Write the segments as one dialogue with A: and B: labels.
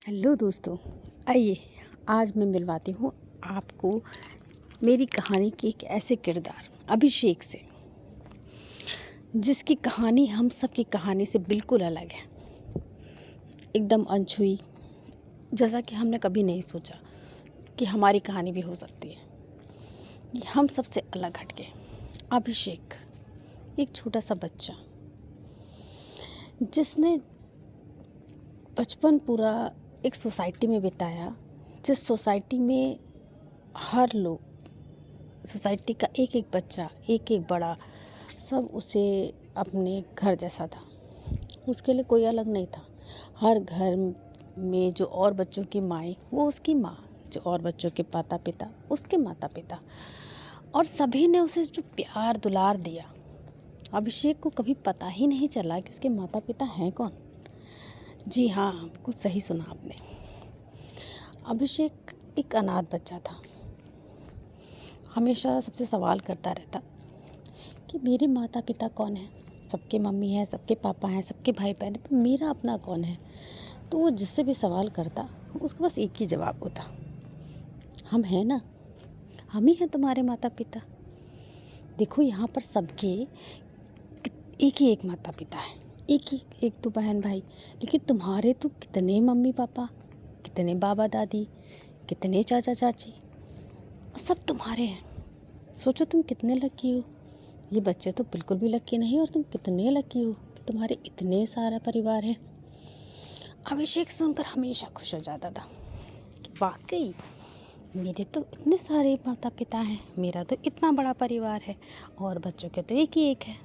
A: Hello दोस्तों, आइए आज मैं मिलवाती हूँ आपको मेरी कहानी के एक ऐसे किरदार अभिषेक से, जिसकी कहानी हम सब की कहानी से बिल्कुल अलग है, एकदम अनछुई। जैसा कि हमने कभी नहीं सोचा कि हमारी कहानी भी हो सकती है। ये हम सबसे अलग हटके। अभिषेक एक छोटा सा बच्चा जिसने बचपन पूरा एक सोसाइटी में बिताया, जिस सोसाइटी में हर लोग, सोसाइटी का एक एक बच्चा, एक एक बड़ा, सब उसे अपने घर जैसा था। उसके लिए कोई अलग नहीं था। हर घर में जो और बच्चों की माएँ, वो उसकी माँ, जो और बच्चों के माता पिता, उसके माता पिता, और सभी ने उसे जो प्यार दुलार दिया। अभिषेक को कभी पता ही नहीं चला कि उसके माता पिता हैं कौन। जी हाँ, बिल्कुल सही सुना आपने। अभिषेक एक अनाथ बच्चा था। हमेशा सबसे सवाल करता रहता कि मेरे माता पिता कौन हैं। सबके मम्मी हैं, सबके पापा हैं, सबके भाई बहन हैं, पर मेरा अपना कौन है। तो वो जिससे भी सवाल करता, उसका बस एक ही जवाब होता, हम हैं ना, हम ही हैं तुम्हारे माता पिता। देखो यहाँ पर सबके एक ही एक माता पिता है, एक तो बहन भाई, लेकिन तुम्हारे तो कितने मम्मी पापा, कितने बाबा दादी, कितने चाचा चाची, सब तुम्हारे हैं। सोचो तुम कितने लकी हो। ये बच्चे तो बिल्कुल भी लकी नहीं, और तुम कितने लकी हो कि तुम्हारे इतने सारा परिवार है। अभिषेक सुनकर हमेशा खुश हो जाता था कि वाकई मेरे तो इतने सारे माता पिता हैं, मेरा तो इतना बड़ा परिवार है, और बच्चों के तो एक ही एक है।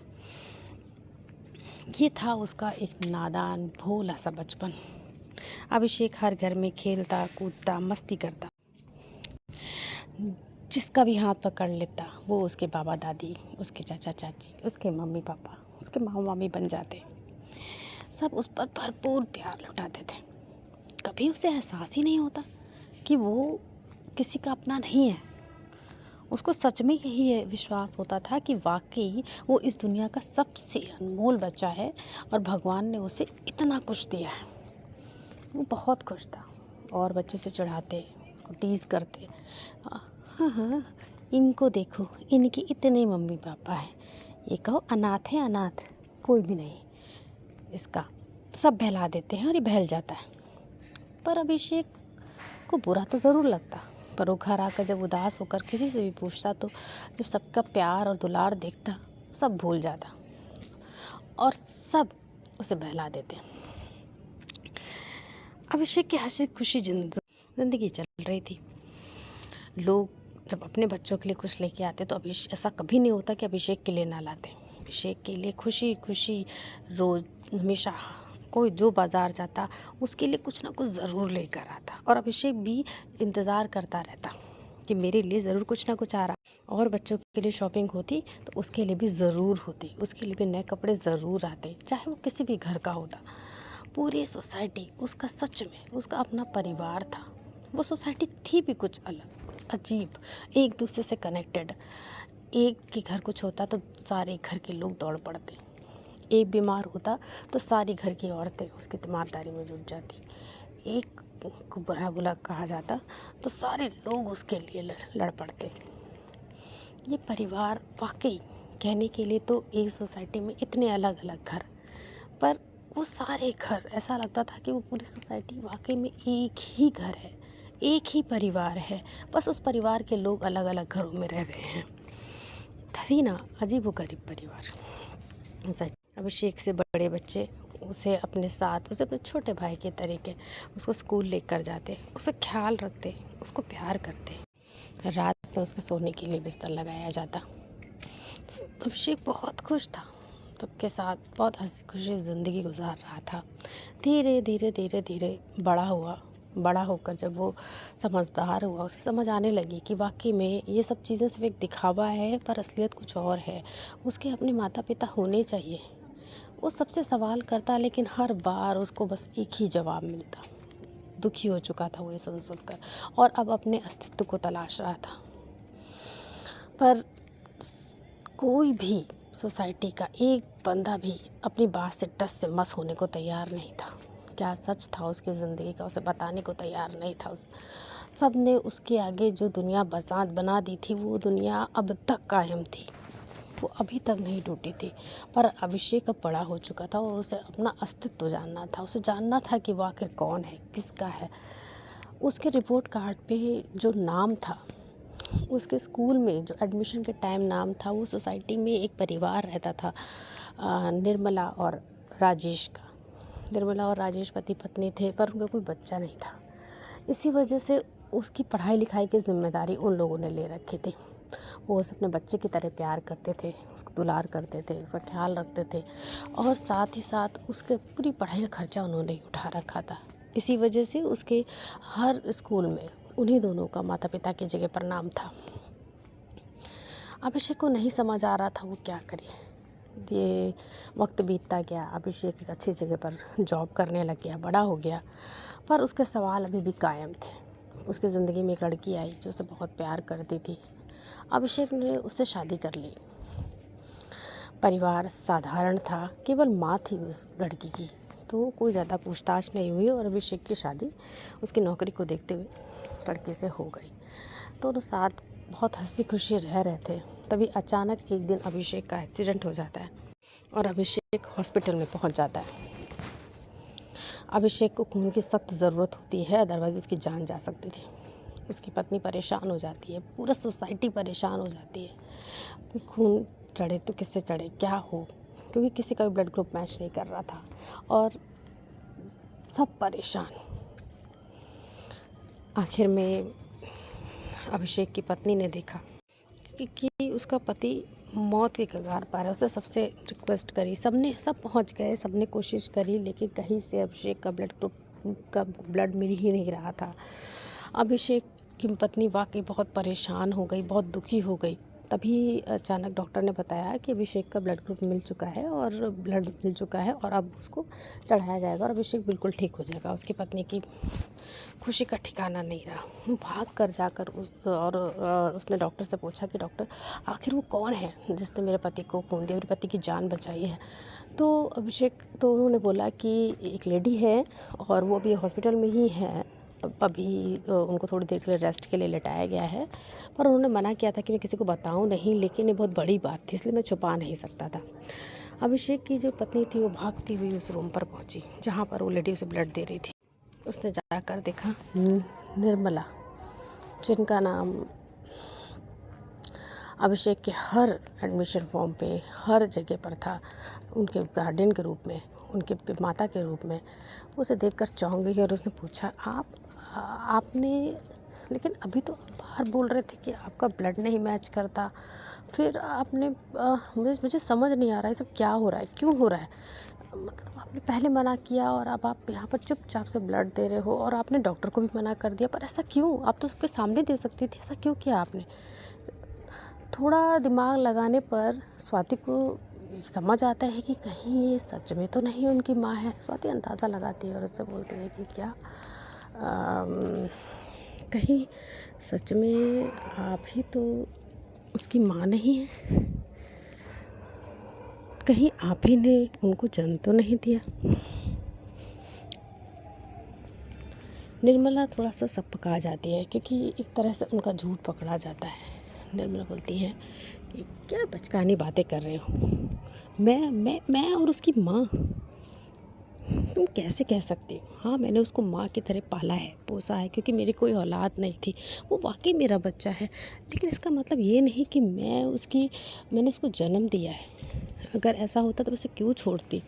A: ये था उसका एक नादान भोला सा बचपन। अभिषेक हर घर में खेलता कूदता मस्ती करता, जिसका भी हाथ पकड़ लेता वो उसके बाबा दादी, उसके चाचा चाची, उसके मम्मी पापा, उसके मामा मामी बन जाते। सब उस पर भरपूर प्यार लुटाते थे। कभी उसे एहसास ही नहीं होता कि वो किसी का अपना नहीं है। उसको सच में यही विश्वास होता था कि वाकई वो इस दुनिया का सबसे अनमोल बच्चा है, और भगवान ने उसे इतना कुछ दिया है। वो बहुत खुश था। और बच्चे से चिढ़ाते, उसको टीज़ करते, हाँ हाँ, इनको देखो, इनके इतने मम्मी पापा हैं, ये कहो अनाथ है, अनाथ कोई भी नहीं इसका। सब बहला देते हैं और ये बहल जाता है। पर अभिषेक को बुरा तो ज़रूर लगता, पर वो घर आकर जब उदास होकर किसी से भी पूछता, तो जब सबका प्यार और दुलार देखता, सब भूल जाता और सब उसे बहला देते। अभिषेक की हंसी खुशी जिंदगी चल रही थी। लोग जब अपने बच्चों के लिए कुछ लेके आते, तो अभिषेक, ऐसा कभी नहीं होता कि अभिषेक के लिए ना लाते। अभिषेक के लिए खुशी खुशी रोज़, हमेशा कोई जो बाज़ार जाता उसके लिए कुछ ना कुछ ज़रूर लेकर आता, और अभिषेक भी इंतज़ार करता रहता कि मेरे लिए ज़रूर कुछ ना कुछ आ रहा। और बच्चों के लिए शॉपिंग होती तो उसके लिए भी ज़रूर होती, उसके लिए भी नए कपड़े ज़रूर आते, चाहे वो किसी भी घर का होता। पूरी सोसाइटी उसका, सच में उसका अपना परिवार था। वो सोसाइटी थी भी कुछ अलग, कुछ अजीब, एक दूसरे से कनेक्टेड। एक के घर कुछ होता तो सारे घर के लोग दौड़ पड़ते। एक बीमार होता तो सारी घर की औरतें उसकी तीमारदारी में जुट जाती। एक को बुरा बुला कहा जाता तो सारे लोग उसके लिए लड़ पड़ते। ये परिवार वाकई कहने के लिए तो एक सोसाइटी में इतने अलग अलग घर, पर वो सारे घर ऐसा लगता था कि वो पूरी सोसाइटी वाकई में एक ही घर है, एक ही परिवार है। बस उस परिवार के लोग अलग अलग घरों में रह रहे हैं। थी ना अजीबोगरीब परिवार। अभिषेक से बड़े बच्चे उसे अपने साथ, उसे अपने छोटे भाई के तरीके उसको स्कूल लेकर जाते, उसका ख्याल रखते, उसको प्यार करते। रात में उसका सोने के लिए बिस्तर लगाया जाता। अभिषेक बहुत खुश था, सबके साथ बहुत हंसी खुशी ज़िंदगी गुजार रहा था। धीरे धीरे धीरे धीरे बड़ा हुआ। बड़ा होकर जब वो समझदार हुआ, उसे समझ आने लगी कि वाकई में ये सब चीज़ें सिर्फ एक दिखावा है, पर असलियत कुछ और है। उसके अपने माता पिता होने चाहिए। वो सबसे सवाल करता, लेकिन हर बार उसको बस एक ही जवाब मिलता। दुखी हो चुका था वो ये सुन सुनकर, और अब अपने अस्तित्व को तलाश रहा था। पर कोई भी सोसाइटी का एक बंदा भी अपनी बात से टस से मस होने को तैयार नहीं था क्या सच था उसकी ज़िंदगी का उसे बताने को तैयार नहीं था। सब ने उसके आगे जो दुनिया बना दी थी वो दुनिया अब तक कायम थी, वो अभी तक नहीं टूटी थी। पर अभिषेक अब बड़ा हो चुका था और उसे अपना अस्तित्व जानना था। उसे जानना था कि वो आखिर कौन है, किसका है। उसके रिपोर्ट कार्ड पे जो नाम था, उसके स्कूल में जो एडमिशन के टाइम नाम था, वो सोसाइटी में एक परिवार रहता था, निर्मला और राजेश का। निर्मला और राजेश पति पत्नी थे, पर उनका कोई बच्चा नहीं था। इसी वजह से उसकी पढ़ाई लिखाई की जिम्मेदारी उन लोगों ने ले रखी थी। वो उसे अपने बच्चे की तरह प्यार करते थे, उसको दुलार करते थे, उसका ख्याल रखते थे और साथ ही साथ उसके पूरी पढ़ाई का खर्चा उन्होंने ही उठा रखा था। इसी वजह से उसके हर स्कूल में उन्हीं दोनों का माता पिता की जगह पर नाम था। अभिषेक को नहीं समझ आ रहा था वो क्या करे। ये वक्त बीतता गया, अभिषेक एक अच्छी जगह पर जॉब करने लग गया, बड़ा हो गया, पर उसके सवाल अभी भी कायम थे। उसकी ज़िंदगी में एक लड़की आई जो उसे बहुत प्यार करती थी। अभिषेक ने उससे शादी कर ली। परिवार साधारण था, केवल माँ थी उस लड़की की, तो कोई ज़्यादा पूछताछ नहीं हुई और अभिषेक की शादी उसकी नौकरी को देखते हुए उस लड़की से हो गई। दोनों साथ बहुत हंसी खुशी रह रहे थे। तभी अचानक एक दिन अभिषेक का एक्सीडेंट हो जाता है और अभिषेक हॉस्पिटल में पहुंच जाता है। अभिषेक को खून की सख्त ज़रूरत होती है, अदरवाइज़ उसकी जान जा सकती थी। उसकी पत्नी परेशान हो जाती है, पूरा सोसाइटी परेशान हो जाती है कि खून चढ़े तो किससे चढ़े, क्या हो, क्योंकि किसी का भी ब्लड ग्रुप मैच नहीं कर रहा था और सब परेशान। आखिर में अभिषेक की पत्नी ने देखा कि उसका पति मौत के कगार पर है। उसने सबसे रिक्वेस्ट करी, सब पहुंच गए, सबने कोशिश करी, लेकिन कहीं से अभिषेक का ब्लड मिल ही नहीं रहा था। अभिषेक की पत्नी वाकई बहुत परेशान हो गई, बहुत दुखी हो गई। तभी अचानक डॉक्टर ने बताया कि अभिषेक का ब्लड ग्रुप मिल चुका है और ब्लड मिल चुका है और अब उसको चढ़ाया जाएगा और अभिषेक बिल्कुल ठीक हो जाएगा। उसकी पत्नी की खुशी का ठिकाना नहीं रहा। वो भाग कर जाकर उसने डॉक्टर से पूछा कि डॉक्टर आखिर वो कौन है जिसने मेरे पति को खून दिया, मेरे पति की जान बचाई है। तो उन्होंने बोला कि एक लेडी है और वो अभी हॉस्पिटल में ही है। अभी उनको थोड़ी देर के लिए रेस्ट के लिए लेटाया गया है, पर उन्होंने मना किया था कि मैं किसी को बताऊं नहीं, लेकिन ये बहुत बड़ी बात थी इसलिए मैं छुपा नहीं सकता था। अभिषेक की जो पत्नी थी वो भागती हुई उस रूम पर पहुंची जहां पर वो लेडी उसे ब्लड दे रही थी। उसने जाकर देखा निर्मला, जिनका नाम अभिषेक के हर एडमिशन फॉर्म पे हर जगह पर था, उनके गार्डियन के रूप में, उनके माता के रूप में। उसे देखकर चौंक गई और उसने पूछा आपने, लेकिन अभी तो बाहर बोल रहे थे कि आपका ब्लड नहीं मैच करता, फिर आपने मुझे समझ नहीं आ रहा है सब क्या हो रहा है, क्यों हो रहा है। मतलब आपने पहले मना किया और अब आप यहाँ पर चुपचाप से ब्लड दे रहे हो और आपने डॉक्टर को भी मना कर दिया, पर ऐसा क्यों? आप तो सबके सामने दे सकती थी, ऐसा क्यों किया आपने? थोड़ा दिमाग लगाने पर स्वाति को समझ आता है कि कहीं ये सच में तो नहीं उनकी माँ है। स्वाति अंदाज़ा लगाती है और उससे बोलती है कि क्या कहीं सच में आप ही तो उसकी माँ नहीं है, कहीं आप ही ने उनको जन्म तो नहीं दिया। निर्मला थोड़ा सा सकपका जाती है क्योंकि एक तरह से उनका झूठ पकड़ा जाता है। निर्मला बोलती है कि क्या बचकानी बातें कर रहे हो, मैं और उसकी माँ, तुम कैसे कह सकती हो? हाँ, मैंने उसको माँ की तरह पाला है, पोसा है, क्योंकि मेरी कोई औलाद नहीं थी। वो वाकई मेरा बच्चा है, लेकिन इसका मतलब ये नहीं कि मैंने उसको जन्म दिया है। अगर ऐसा होता तो उसे क्यों छोड़ती।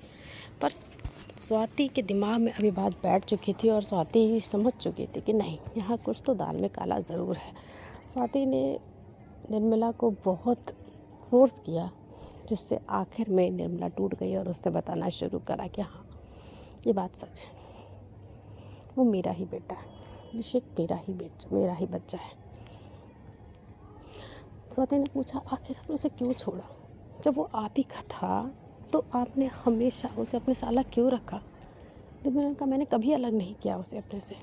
A: पर स्वाति के दिमाग में अभी बात बैठ चुकी थी और स्वाति समझ चुकी थी कि नहीं, यहाँ कुछ तो दाल में काला ज़रूर है। स्वाति ने निर्मला को बहुत फोर्स किया, जिससे आखिर में निर्मला टूट गई और उसने बताना शुरू करा कि हाँ, ये बात सच है, वो मेरा ही बेटा है, अभिषेक मेरा ही बच्चा है। स्वाति ने पूछा आखिर आपने उसे क्यों छोड़ा? जब वो आप ही का था तो आपने हमेशा उसे अपने से अलग क्यों रखा? निर्मला का मैंने कभी अलग नहीं किया उसे अपने से,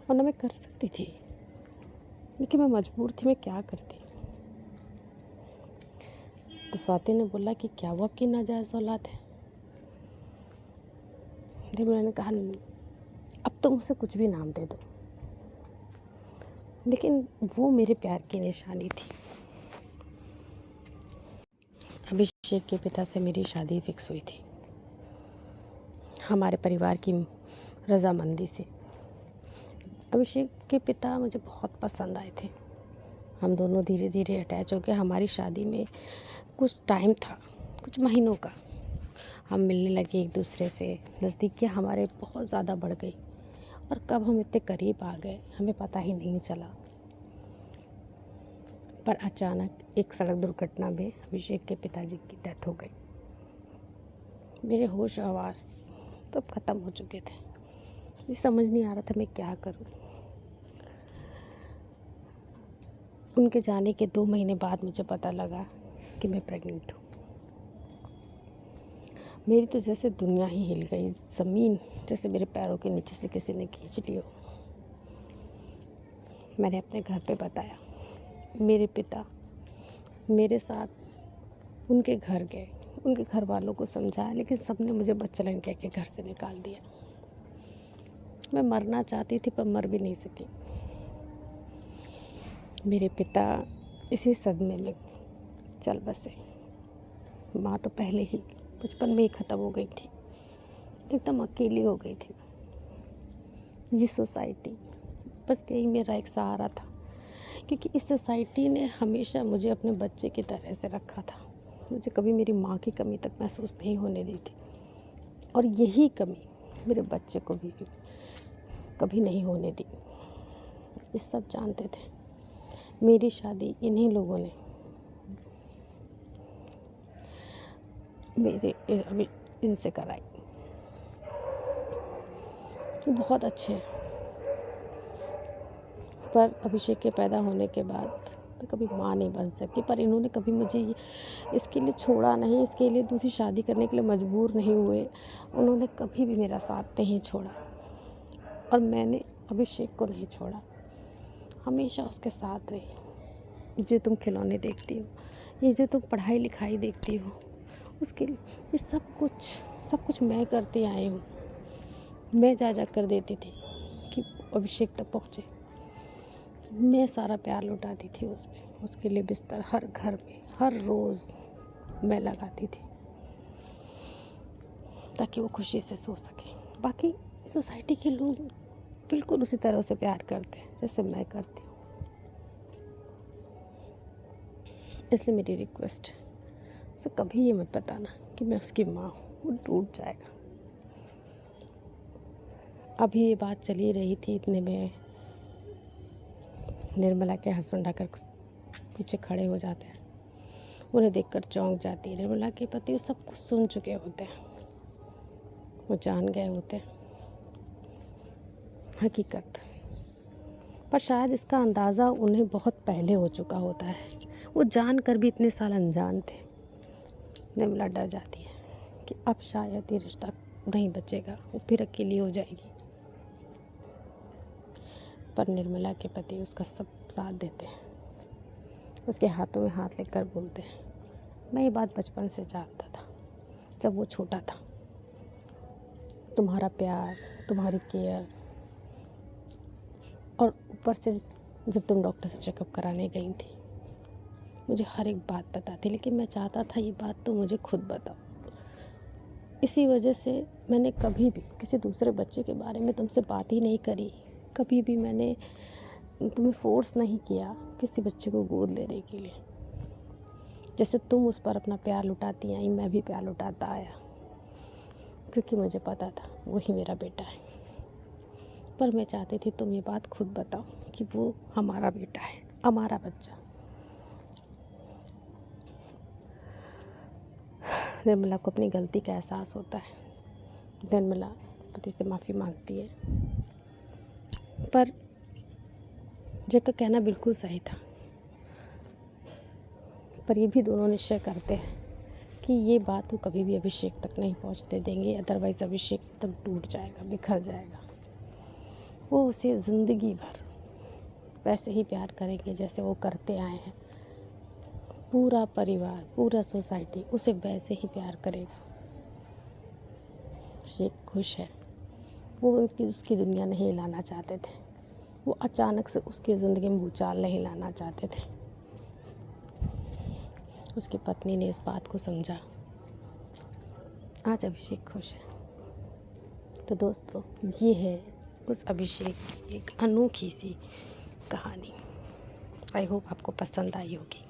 A: और ना मैं कर सकती थी, लेकिन मैं मजबूर थी, मैं क्या करती। तो स्वाति ने बोला कि क्या वो आपकी नाजायज़ औलाद है? निर्मला ने कहा तुम उसे कुछ भी नाम दे दो, लेकिन वो मेरे प्यार की निशानी थी। अभिषेक के पिता से मेरी शादी फिक्स हुई थी, हमारे परिवार की रजामंदी से। अभिषेक के पिता मुझे बहुत पसंद आए थे, हम दोनों धीरे धीरे अटैच हो गए। हमारी शादी में कुछ टाइम था, कुछ महीनों का, हम मिलने लगे एक दूसरे से, नज़दीकियाँ हमारे बहुत ज़्यादा बढ़ गई, और कब हम इतने करीब आ गए हमें पता ही नहीं चला। पर अचानक एक सड़क दुर्घटना में अभिषेक के पिताजी की डेथ हो गई। मेरे होश आवास तब ख़त्म हो चुके थे, मुझे समझ नहीं आ रहा था मैं क्या करूं। उनके जाने के 2 महीने बाद मुझे पता लगा कि मैं प्रेग्नेंट हूँ। मेरी तो जैसे दुनिया ही हिल गई, ज़मीन जैसे मेरे पैरों के नीचे से किसी ने खींच ली हो। मैंने अपने घर पे बताया, मेरे पिता मेरे साथ उनके घर गए, उनके घर वालों को समझाया, लेकिन सबने मुझे बच्चलन कह के घर से निकाल दिया। मैं मरना चाहती थी पर मर भी नहीं सकी। मेरे पिता इसी सदमे में चल बसे। माँ तो पहले ही बचपन में ही ख़त्म हो गई थी, एकदम अकेली हो गई थी। ये सोसाइटी बस यही मेरा एक सहारा था, क्योंकि इस सोसाइटी ने हमेशा मुझे अपने बच्चे की तरह से रखा था। मुझे कभी मेरी माँ की कमी तक महसूस नहीं होने दी थी, और यही कमी मेरे बच्चे को भी कभी नहीं होने दी। ये सब जानते थे। मेरी शादी इन्हीं लोगों ने मेरे अभी इनसे कराई, कि बहुत अच्छे हैं। पर अभिषेक के पैदा होने के बाद मैं कभी माँ नहीं बन सकी, पर इन्होंने कभी मुझे इसके लिए छोड़ा नहीं, इसके लिए दूसरी शादी करने के लिए मजबूर नहीं हुए। उन्होंने कभी भी मेरा साथ नहीं छोड़ा, और मैंने अभिषेक को नहीं छोड़ा, हमेशा उसके साथ रही। जो तुम खिलौने देखती हो, ये जो तुम पढ़ाई लिखाई देखती हो, उसके लिए ये सब कुछ मैं करती आई हूँ। मैं जा कर देती थी कि अभिषेक तक पहुँचे। मैं सारा प्यार लुटाती थी उसमें, उसके लिए बिस्तर हर घर में हर रोज़ मैं लगाती थी, ताकि वो खुशी से सो सके। बाकी सोसाइटी के लोग बिल्कुल उसी तरह से प्यार करते हैं जैसे मैं करती हूँ। इसलिए मेरी रिक्वेस्ट है, उसे कभी ये मत बताना कि मैं उसकी माँ हूँ, वो टूट जाएगा। अभी ये बात चली रही थी, इतने में निर्मला के हस्बैंड आकर पीछे खड़े हो जाते हैं। उन्हें देखकर चौंक जाती है। निर्मला के पति वो सब कुछ सुन चुके होते हैं, वो जान गए होते हैं हकीकत, पर शायद इसका अंदाज़ा उन्हें बहुत पहले हो चुका होता है। वो जान कर भी इतने साल अनजान थे। निर्मला डर जाती है कि अब शायद ये रिश्ता नहीं बचेगा, वो फिर अकेली हो जाएगी। पर निर्मला के पति उसका सब साथ देते हैं, उसके हाथों में हाथ लेकर बोलते हैं, मैं ये बात बचपन से जानता था, जब वो छोटा था। तुम्हारा प्यार, तुम्हारी केयर, और ऊपर से जब तुम डॉक्टर से चेकअप कराने गई थी, मुझे हर एक बात पता थी, लेकिन मैं चाहता था ये बात तो मुझे खुद बताओ। इसी वजह से मैंने कभी भी किसी दूसरे बच्चे के बारे में तुमसे बात ही नहीं करी। कभी भी मैंने तुम्हें फोर्स नहीं किया किसी बच्चे को गोद लेने के लिए। जैसे तुम उस पर अपना प्यार लुटाती आई, मैं भी प्यार लुटाता आया, क्योंकि मुझे पता था वही मेरा बेटा है। पर मैं चाहती थी तुम ये बात खुद बताओ कि वो हमारा बेटा है, हमारा बच्चा। निर्मला को अपनी गलती का एहसास होता है। निर्मला पति से माफ़ी मांगती है, पर जय का कहना बिल्कुल सही था। पर ये भी दोनों निश्चय करते हैं कि ये बात वो कभी भी अभिषेक तक नहीं पहुंचने देंगे, अदरवाइज़ अभिषेक एकदम टूट जाएगा, बिखर जाएगा। वो उसे ज़िंदगी भर वैसे ही प्यार करेंगे जैसे वो करते आए हैं। पूरा परिवार, पूरा सोसाइटी उसे वैसे ही प्यार करेगा। अभिषेक खुश है, वो उसकी दुनिया नहीं हिलाना चाहते थे। वो अचानक से उसकी ज़िंदगी में भूचाल नहीं लाना चाहते थे। उसकी पत्नी ने इस बात को समझा। आज अभिषेक खुश है। तो दोस्तों, ये है उस अभिषेक की एक अनोखी सी कहानी। आई होप आपको पसंद आई होगी।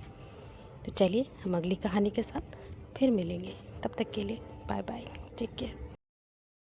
A: तो चलिए हम अगली कहानी के साथ फिर मिलेंगे। तब तक के लिए बाय बाय, टेक केयर।